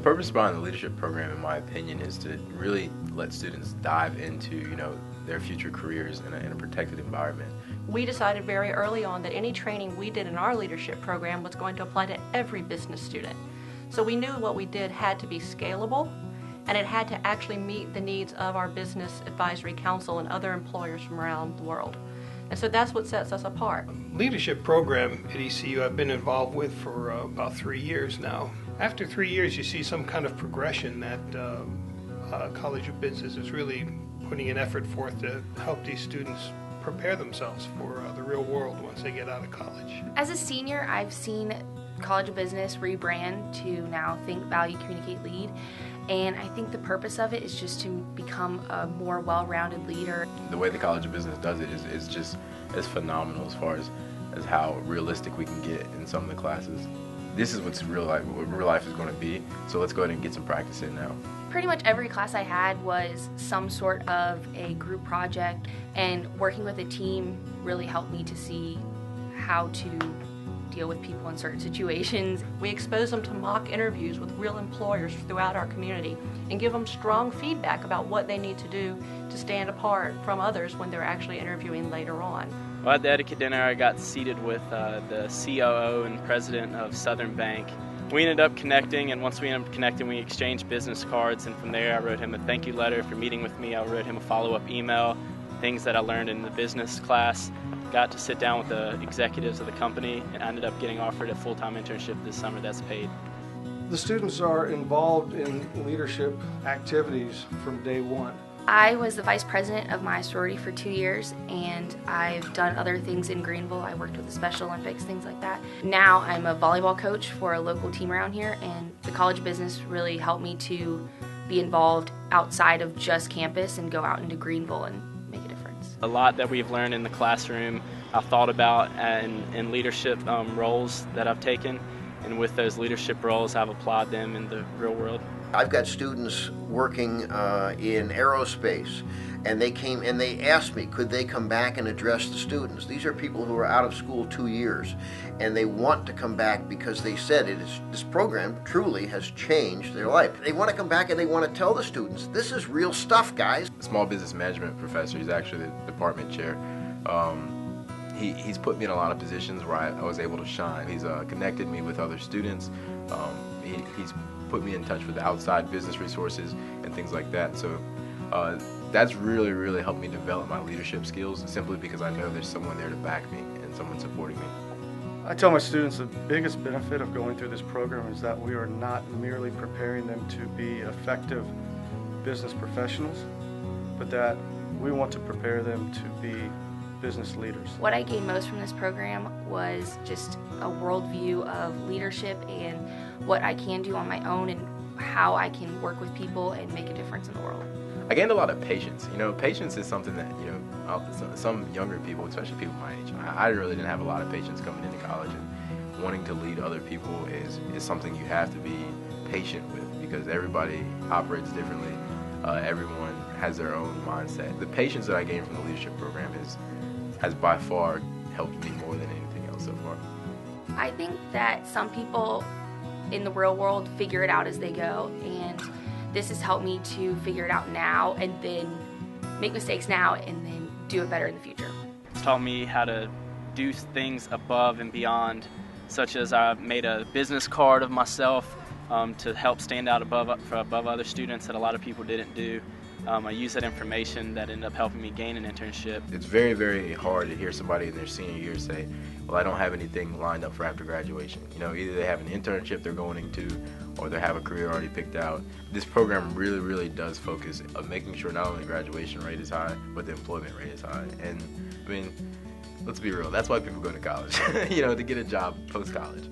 purpose behind the leadership program, in my opinion, is to really let students dive into, their future careers in a protected environment. We decided very early on that any training we did in our leadership program was going to apply to every business student. So we knew what we did had to be scalable, and it had to actually meet the needs of our Business Advisory Council and other employers from around the world. And so that's what sets us apart. Leadership program at ECU I've been involved with for about 3 years now. After 3 years, you see some kind of progression that College of Business is really putting an effort forth to help these students prepare themselves for the real world once they get out of college. As a senior, I've seen College of Business rebrand to now Think, Value, Communicate, Lead. And I think the purpose of it is just to become a more well-rounded leader. The way the College of Business does it is just as phenomenal as far as how realistic we can get in some of the classes. This is what real life is going to be, so let's go ahead and get some practice in now. Pretty much every class I had was some sort of a group project, and working with a team really helped me to see how to deal with people in certain situations. We expose them to mock interviews with real employers throughout our community and give them strong feedback about what they need to do to stand apart from others when they're actually interviewing later on. Well, at the etiquette dinner, I got seated with the COO and president of Southern Bank. We ended up connecting, and once we ended up connecting, we exchanged business cards, and from there I wrote him a thank you letter for meeting with me. I wrote him a follow-up email, things that I learned in the business class. Got to sit down with the executives of the company, and I ended up getting offered a full-time internship this summer that's paid. The students are involved in leadership activities from day one. I was the vice president of my sorority for 2 years, and I've done other things in Greenville. I worked with the Special Olympics, things like that. Now I'm a volleyball coach for a local team around here, and the College of Business really helped me to be involved outside of just campus and go out into Greenville and make a difference. A lot that we've learned in the classroom I've thought about in leadership roles that I've taken, and with those leadership roles I've applied them in the real world. I've got students working in aerospace, and they came and they asked me, could they come back and address the students? These are people who are out of school 2 years, and they want to come back because they said this program truly has changed their life. They want to come back and they want to tell the students, this is real stuff, guys. The small business management professor, he's actually the department chair. He's put me in a lot of positions where I was able to shine. He's connected me with other students. He's put me in touch with outside business resources and things like that. So that's really helped me develop my leadership skills, simply because I know there's someone there to back me and someone supporting me. I tell my students the biggest benefit of going through this program is that we are not merely preparing them to be effective business professionals, but that we want to prepare them to be business leaders. What I gained most from this program was just a worldview of leadership and what I can do on my own and how I can work with people and make a difference in the world. I gained a lot of patience. Patience is something that, some younger people, especially people my age, I really didn't have a lot of patience coming into college, and wanting to lead other people is something you have to be patient with, because everybody operates differently. Everyone has their own mindset. The patience that I gained from the leadership program has by far helped me more than anything else so far. I think that some people in the real world figure it out as they go, and this has helped me to figure it out now and then make mistakes now and then do it better in the future. It's taught me how to do things above and beyond, such as I made a business card of myself to help stand out above other students that a lot of people didn't do. I used that information that ended up helping me gain an internship. It's very hard to hear somebody in their senior year say, well, I don't have anything lined up for after graduation. Either they have an internship they're going into, or they have a career already picked out. This program really does focus on making sure not only the graduation rate is high, but the employment rate is high. And let's be real, that's why people go to college, to get a job post-college.